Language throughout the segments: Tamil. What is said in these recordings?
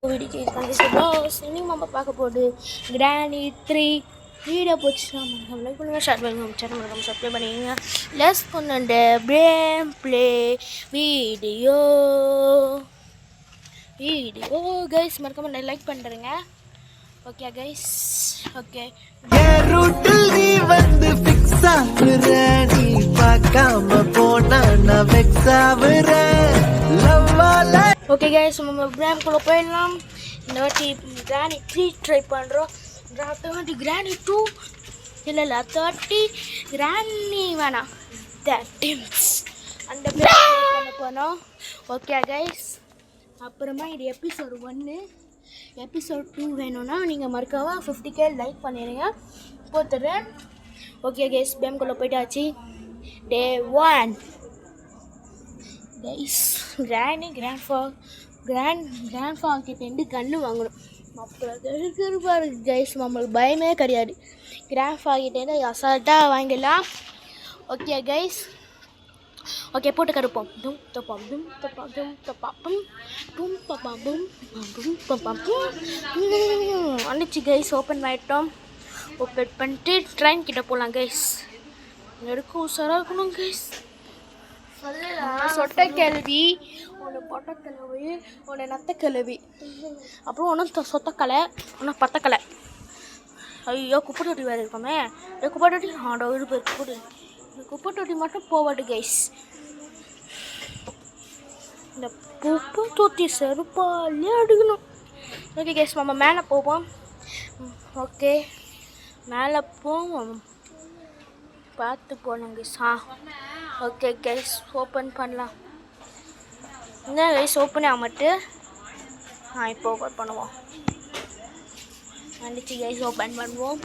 வீடியோ இன்னைக்கு நம்ம பார்க்க போகுது கிராணி 3 வீடியோ போச்சுன்னா லைக் பண்ணுங்கள், ஷேர் பண்ணுங்கள், சேனல் பண்ணுங்கள், சப்ஸ்கிரைப் பண்ணிக்கோங்க. லெஸ் பண்ணுற கேம் ப்ளே வீடியோ கைஸ் மறக்காம லைக் பண்ணுறேங்க. ஓகே கைஸ், ஓகே ரூட்டில் நீ வந்து ஃபிக்ஸ் ஆகுற, நீ பார்க்காம போனா நான் வெக்ஸ் ஆகுறேன். லவ்வால ஓகே கைஸ், நம்ம கிராம்குள்ளே போயிடலாம். இந்த வாட்டி கிராணி 3 ட்ரை பண்ணுறோம். அடுத்த வாட்டி கிராணி 2 இல்லை அடுத்த வாட்டி கிராணி வேணாம் டிம்ஸ் அந்த பண்ண போனோம். ஓகே கைஸ், அப்புறமா இது எபிசோட் 1. எபிசோட் 2 வேணும்னா நீங்கள் மறக்காம 50K லைக் பண்ணிடுங்க, போத்துறேன். ஓகே கைஸ், கேம்குள்ளே போயிட்டாச்சு. டே 1 கைஸ், கிராண்ட்ஃபா கிட்டேருந்து கன்று வாங்கணும். அப்புறம் பாருங்க கைஸ், நம்மளுக்கு பயமே கிடையாது. கிராண்ட்ஃபா கிட்டேருந்து அசால்ட்டாக வாங்கிடலாம். ஓகே கைஸ், ஓகே போட்டு கடுப்போம். டும் தப்பாம் டும் தப்பா டும் தப்பாப்பம் டும் பப்பாம் டும் டும் பப்பாம் வந்துச்சு கைஸ். ஓப்பன் பண்ணிட்டோம். ஓப்பன் பண்ணிட்டு ட்ரெயின் கிட்டே போகலாம் கைஸ். எடுக்க உஷாராக இருக்கணும் கைஸ். சொட்ட கிளவி, ஒன்று பொட்ட கிளவி, ஒன்று நத்த கிளவி, அப்புறம் ஒன்று சொத்தக்கலை, ஒன்று பத்தக்கலை. ஐயோ குப்பை தொட்டி வேறு இருக்கோமே. குப்பை தொட்டி ஆடோ இருப்பு குப்பை குப்பை தொட்டி மட்டும் போவாடு கைஸ். இந்த குப்பை தொட்டி செருப்பாலே அடிக்கணும். ஓகே கைஸ், நம்ம மேலே போவோம். ஓகே மேலே போவோம், பார்த்து போகணும் கைஸ். ஓகே கைஸ், ஓப்பன் பண்ணலாம். என்ன கைஸ் ஓப்பனே ஆகமாட்டு. இப்போ ஓப்பன் பண்ணுவோம். வந்துச்சு கைஸ், ஓப்பன் பண்ணுவோம்.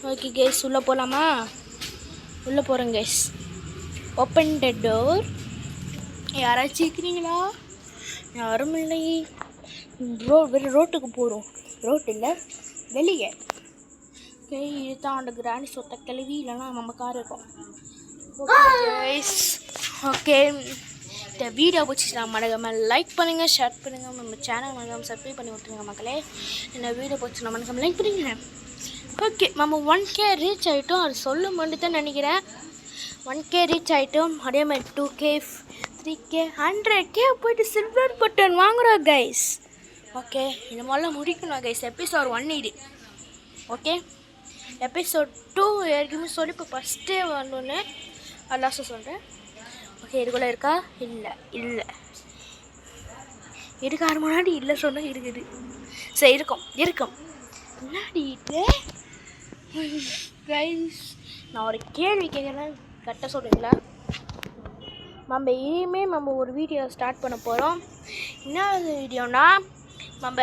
ஓகே கைஸ், உள்ளே போகலாமா? உள்ளே போகிறேன் கைஸ். Open the door. யாராச்சும் இருக்கிறீங்களா? யாரும் இல்லை. ரோட்டுக்கு போகிறோம். ரோட்டு இல்லை, வெளியே. ஓகே, இதுதான் அந்த கிராணி சொத்த கிளவி, இல்லைன்னா நம்ம கார் இருக்கும். ஓகே, இந்த வீடியோ பிடிச்சிச்சுனா மறக்காமல் லைக் பண்ணுங்கள், ஷேர் பண்ணுங்கள், நம்ம சேனல் மறக்காமல் சப்ஸ்கிரைப் பண்ணி விட்டுருங்க மக்களே. இந்த வீடியோ பிடிச்சினா மறக்காமல் லைக் பண்ணிங்க. ஓகே, நம்ம 1K ரீச் ஆகிட்டோம். அது சொல்ல மட்டும் தான் நினைக்கிறேன். 1K ரீச் ஆகிட்டோம். அதே மாதிரி 2K 3K 100K போய்ட்டு சில்வர் பட்டன் வாங்குகிறோம் கைஸ். ஓகே, இந்த மாதிரிலாம் முடிக்கணும் கைஸ். எபிசோட் 1 இது. ஓகே, எபிசோட் 2 ஏற்கனவே சொல்லி இப்போ ஃபஸ்ட்டே வரணுன்னு லாஸ்ட்டு சொல்கிறேன். ஓகே, இதுக்குள்ளே இருக்கா? இல்லை இருக்காரு முன்னாடி இல்லை சொன்னால் இருக்குது. சரி, இருக்கும் முன்னாடி கைஸ். நான் ஒரு கேள்வி கேட்குறேன், கரெக்டாக சொல்கிறீங்களா? நம்ம இனிமேல் நம்ம ஒரு வீடியோ ஸ்டார்ட் பண்ண போகிறோம். என்ன வீடியோனா, நம்ம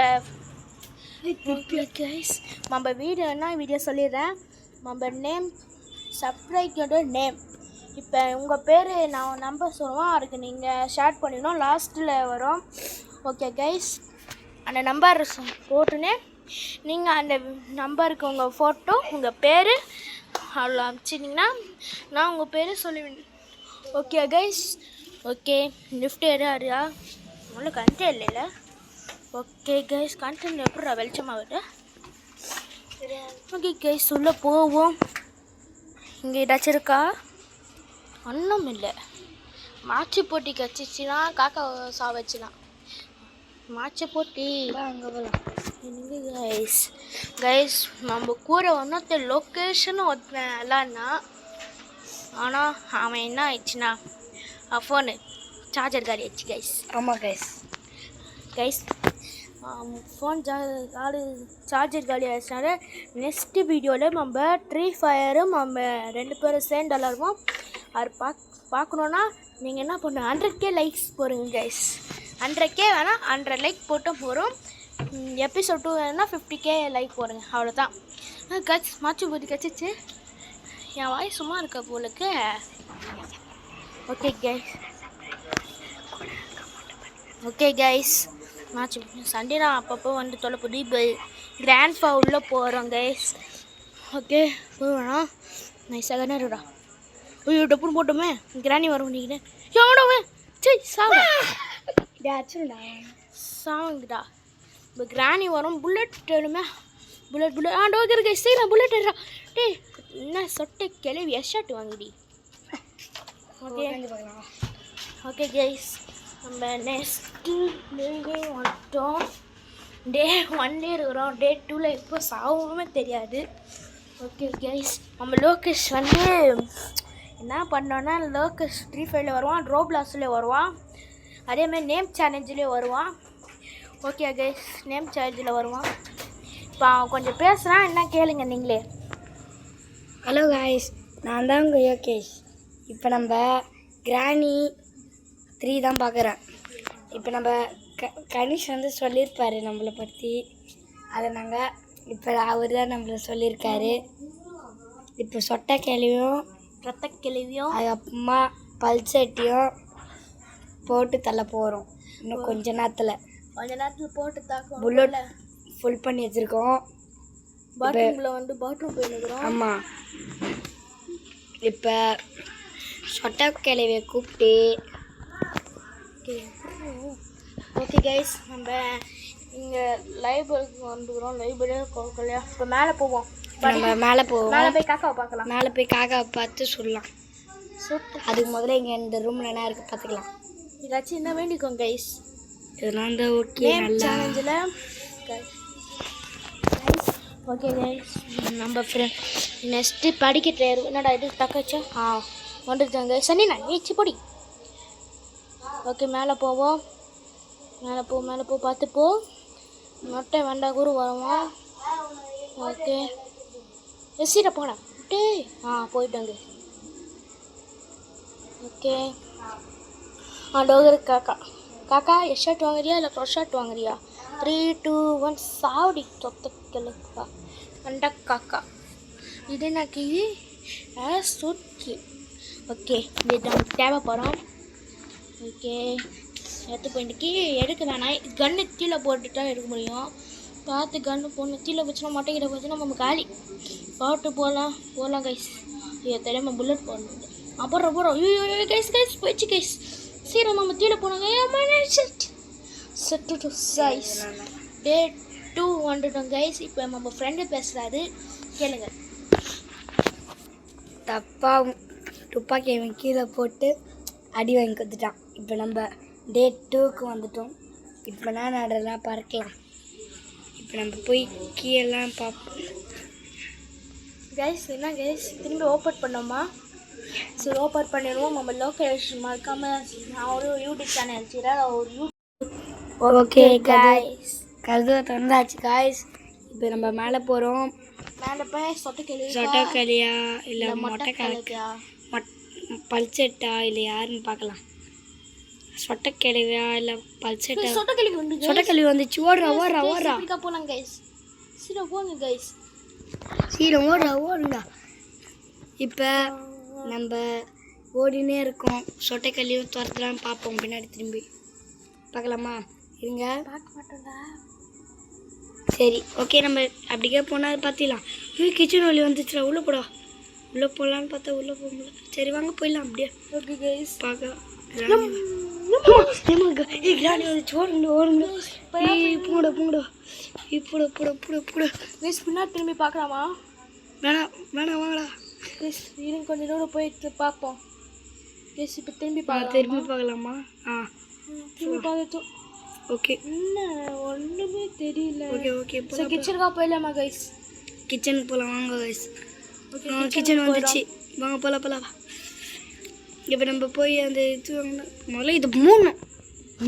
வீடியோ சொல்லிடுறேன். நம்ம நேம், சப்ஸ்கிரைபரோட நேம். இப்போ உங்கள் பேர் நான் நம்பர் சொல்லுவோம், அதுக்கு நீங்கள் ஷேர் பண்ணிடணும். லாஸ்ட்டில் வரும். ஓகே கைஸ், அந்த நம்பர் போட்டுன்னு நீங்கள் அந்த நம்பருக்கு உங்கள் ஃபோட்டோ, உங்கள் பேர் அவ்வளோ அனுப்பிச்சிட்டிங்கன்னா நான் உங்கள் பேர் சொல்லுவேன். Okay guys. ஓகே, லிஃப்ட் ஏறியா? ஒன்றும் கண்டே இல்லைல்ல. ஓகே கைஸ், கண்டென்ட் எப்படி வெளிச்சமாகுது? ஓகே கைஸ், உள்ளே போவோம். இங்கே ஏதாச்சும் இருக்கா? ஒன்றும் இல்லை. மாச்சு போட்டி கச்சிச்சுன்னா காக்கா சாவச்சுலாம். மாச்சு போட்டி அங்கே போகலாம். கைஸ் நம்ம கூட ஒன்றத்த லொக்கேஷனும் ஒருத்தன் எல்லான்னா, ஆனால் அவன் என்ன ஆயிடுச்சுன்னா ஃபோனு சார்ஜர் காலி ஆயிடுச்சு கைஸ். ஆமாம் கைஸ் ஃபோன் சார்ஜர் காலி ஆகிடுச்சுனால நெக்ஸ்ட்டு வீடியோவில் நம்ம ட்ரீ ஃபயரும் நம்ம 2 பேரும் சேர்ந்து விளாடுவோம். அது பார்க்கணுன்னா நீங்கள் என்ன பண்ணுங்கள், 100K லைக்ஸ் போடுங்க கைஸ். 100K வேணால் 100 லைக் போட்டும் போகிறோம். எபிசோட் 2 வேணுன்னா 50K லைக் போடுங்க, அவ்வளோதான். மாச்சு போட்டி கச்சிச்சு. என் வாய் சும்மா இருக்க போலுக்கு. ஓகே கைஸ், மாச்சு சண்டே தான் அப்பப்போ வந்து தொலைப்போது. இப்போ கிராண்ட்ஃபா உள்ளே போகிறோம் கைஸ். ஓகே, போவேணா நைஸாக தானே இருடா. ஐயோ டப்புன்னு போட்டோமே, கிராணி வரும் நினைக்கிறேன். எவ்வளோவே சரி சாப்பிட சாங்குடா இப்போ கிராணி வரும் புல்லட் வேணுமே புல்லட் டோக்கர் கைஸ் சீக்கிரம் புல்லட் எடுறா டேய் என்ன சொட்டை கிளவி எஷர்ட் வாங்குடி ஓகே ஓகே கைஸ் நம்ம நெக்ஸ்ட்டு டே வந்துட்டோம் டே 1 இருக்கிறோம் டே 2ல் இப்போ சாவுமே தெரியாது ஓகே கைஸ் நம்ம லோகேஷ் வந்து என்ன பண்ணோன்னா லோகேஷ் ஃப்ரீ ஃபயரில் வருவான் ரோப்ளாஸ்லேயே வருவான் அதேமாதிரி நேம் சேலஞ்சிலே வருவான் ஓகே கைஸ் நேம் சேலஞ்சில் வருவான் இப்போ அவன் கொஞ்சம் பேசுகிறான் என்ன கேளுங்க நீங்களே ஹலோ காய்ஸ் நான் தான் உங்கள் யோகேஷ் இப்போ நம்ம கிராணி 3 தான் பார்க்குறேன் இப்போ நம்ம கனிஷ் வந்து சொல்லியிருப்பார் நம்மளை பற்றி அதை நாங்கள் இப்போ அவர் தான் நம்மளை சொல்லியிருக்காரு இப்போ சொட்டை கிளவியும் ரத்த கிளவியும் அதுக்கப்புறமா பல்சட்டியும் போட்டு தள்ள போகிறோம் இன்னும் கொஞ்ச நேரத்தில் போட்டு தாக்கும் புல்லட் ஃபுல் பண்ணி வச்சுருக்கோம் பாத்ரூமில் வந்து பாத்ரூம் போயிருக்கிறோம் ஆமாம் இப்போ சொட்டை கிளவியை கூப்பிட்டு ஓகே கைஸ் நம்ம இங்கே லைப்ரரிக்கு வந்துக்கிறோம் லைப்ரரியாக கொடுக்கலையா இப்போ மேலே போவோம் நம்ம மேலே போவோம் மேலே போய் காக்காவை பார்க்கலாம் மேலே போய் காக்காவை பார்த்து சொல்லலாம் சுட்டு அதுக்கு முதல்ல இங்கே இந்த ரூமில் என்ன இருக்குது பார்த்துக்கலாம் ஏதாச்சும் என்ன வேண்டிக்கோங்க கைஸ் இதெல்லாம் தான் ஓகே நல்லா சேலஞ்சில் ஓகே கைஸ் நம்ம ஃப்ரெண்ட் நெக்ஸ்ட்டு படிக்கிட்டு என்னடா இது தக்காச்சா வந்துருச்சாங்க சனி நான் நீச்சு பொடி ஓகே மேலே போவோம் மேலே போ பார்த்து போ மொட்டை வேண்டா கூட வருவான் ஓகே எஸ்ஸிட போடா டே போயிட்டாங்க ஓகே டோகர் காக்கா ஷர்ட் வாங்குறியா இல்லை க்ரோஸ் ஷர்ட் வாங்குறியா 3 2 1 சாவடி சொத்த கிழக்கா அண்டா காக்கா இது எனக்கு சுற்றி ஓகே இது நமக்கு தேவைப்படும் ஓகே எடுத்து போயிட்டு எடுக்க வேணாம் கன்று கீழே போட்டுட்டா எடுக்க முடியும் பார்த்து கன்று போடணும் கீழே வச்சுனா மொட்டைக்கிட்ட போச்சுன்னா நம்ம காலி பாட்டு போகலாம் கைஸ் ஐயோ தெரியாமல் புல்லட் போடணும் அப்புறம் ஐயோ கைஸ் போயிடுச்சு கைஸ் சீரம் நம்ம கீழே போனாங்க செட்டு டு சைஸ் டே 2 வந்துட்டோம் கைஸ் இப்போ நம்ம ஃப்ரெண்டு பேசுகிறாரு கேளுங்க தப்பாக துப்பாக்கி அவன் கீழே போட்டு அடி வாங்கி கொடுத்துட்டான் இப்போ நம்ம டே 2க்கு வந்துட்டோம் இப்போ நான் அதெல்லாம் பறக்கலாம் இப்போ நம்ம போய் கீழெல்லாம் பார்ப்போம் கைஸ் என்ன கைஸ் திரும்பி ஓப்பன் பண்ணோமா சரி ஓப்பன் பண்ணிடுவோம் நம்ம லோகேஷன் மறக்காமல் நான் ஒரு யூடியூப் சேனல் வச்சுக்கிறேன் ஒரு ஓகே கைஸ் கருதுவை திறந்தாச்சு காய்ஸ் இப்போ நம்ம மேலே போகிறோம் மேலே போய் சொட்டைக்கிளியா இல்லை மொட்டைக்கிழக்கா பல்செட்டா இல்லை யாருன்னு பார்க்கலாம் சொட்டைக்கிழவியா இல்லை பல்செட்டா சொட்டைக்கிழவி வந்துச்சு ஓடுறா போகலாம் கைஸ் சீக்கிரம் போங்க கைஸ் சீக்கிரம் ஓடுறா இப்போ நம்ம ஓடினே இருக்கோம் சொட்டைக்கிளியும் துரத்துலாம் பார்ப்போம் பின்னாடி திரும்பி பார்க்கலாமா இருங்க பார்க்க மாட்டோம்டா சரி ஓகே நம்ம அப்படிக்கே போனால் பார்த்திடலாம் கிச்சன் வழி வந்துச்சுடா உள்ளே போகலான்னு பார்த்தா உள்ளே போக முடியல சரி வாங்க போயிடலாம் அப்படியே ஓகே கைஸ் பார்க்கலாம் கிராணி வந்துச்சு ஓடுங்க பூங்கடா பூட கைஸ் பின்னாடி திரும்பி பார்க்கலாமா வேணாம் வாங்கடா கைஸ் இருங்க கொஞ்சம் தூரம் போயிட்டு பார்ப்போம் கைஸ் இப்போ திரும்பி பார்க்கலாமா திரும்பி பார்த்துட்டோம் ஓகே என்ன ஒன்றுமே தெரியல ஓகே சரி கிச்சனுக்கா போயிடலாமா கைஸ் கிச்சனுக்கு போகலாம் வாங்க கைஸ் கிச்சன் வந்துச்சு வாங்க போகலாம் இப்போ நம்ம போய் அந்த இது முதல்ல இது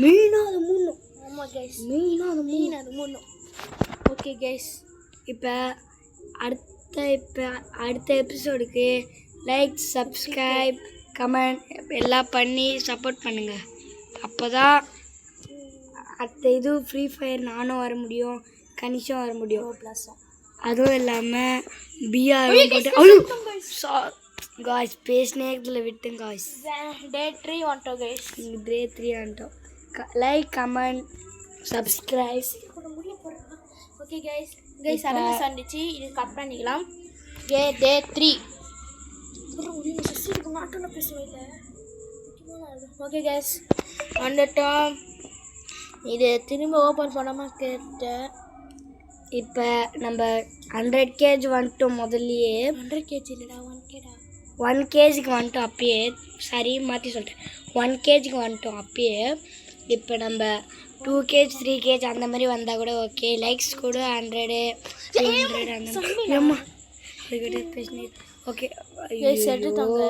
மெயினாக அது மூணும் ஆமாம் கைஸ் மெயினாக அது மூணும் ஓகே கைஸ் இப்போ அடுத்த எபிசோடுக்கு லைக் சப்ஸ்கிரைப் கமெண்ட் எல்லாம் பண்ணி சப்போர்ட் பண்ணுங்கள் அப்போ தான் அடுத்த இது ஃப்ரீ ஃபயர் நானும் வர முடியும் கனிஷும் வர முடியும் அதுவும் இல்லாமல் பிஆர் காய்ஸ் பேசினேரத்தில் விட்டுங்க காய்ஸ் டே 3 வந்துட்டோம் கைஸ் டே 3 வந்துட்டோம் like comment subscribe okay guys அரைஞ்சு சந்திச்சு இது கட் பண்ணிக்கலாம் டே 3 ஓகே கைஸ் வந்துட்டோம் இது திரும்ப ஓப்பன் பண்ணாமல் கேட்டேன். இப்போ நம்ம 100 கேஜ் வந்துட்டோம் முதல்லையே. 100 கேஜி இல்லைடா 1 கேடா. 1 கேஜிக்கு வந்துட்டோம் அப்பயே. சரி மாற்றி சொல்லிட்டேன். 1 கேஜிக்கு வந்துட்டோம் அப்பயே. இப்போ நம்ம 2 கேஜ் 3 கேஜ் அந்த மாதிரி வந்தால் கூட ஓகே. லைக்ஸ் கூட 100 200 அந்த மாதிரி. ஏம்மா அதுக்கிட்ட பேசினே ஓகே. எடுத்தாங்க.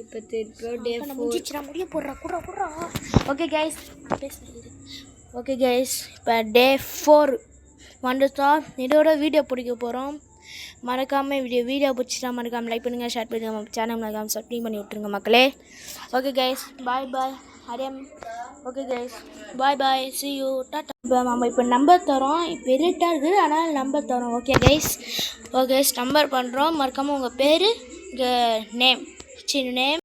இப்போ திருப்பி டே 4 முடிய போடுறா குடுறா. ஓகே கைஸ் பேசுறது. ஓகே கைஸ் இப்போ டே 4 வந்துட்டோம். இதோட வீடியோ பிடிக்க போகிறோம். மறக்காமல் வீடியோ பிடிச்சிட்டா மறக்காமல் லைக் பண்ணுங்கள், ஷேர் பண்ணுங்கள், நம்ம சேனல் மறக்காமல் சப்ஸ்கிரைப் பண்ணி விட்ருங்க மக்களே. ஓகே கைஸ் பாய் ஹரியம். Okay guys bye see you டாட்டா. இப்போ நம்ம இப்போ நம்பர் தரோம். இப்போ இருட்டாக இருக்குது ஆனால் நம்பர் தரோம். ஓகே கைஸ் நம்பர் பண்ணுறோம். மறக்காமல் உங்கள் பேர் நேம்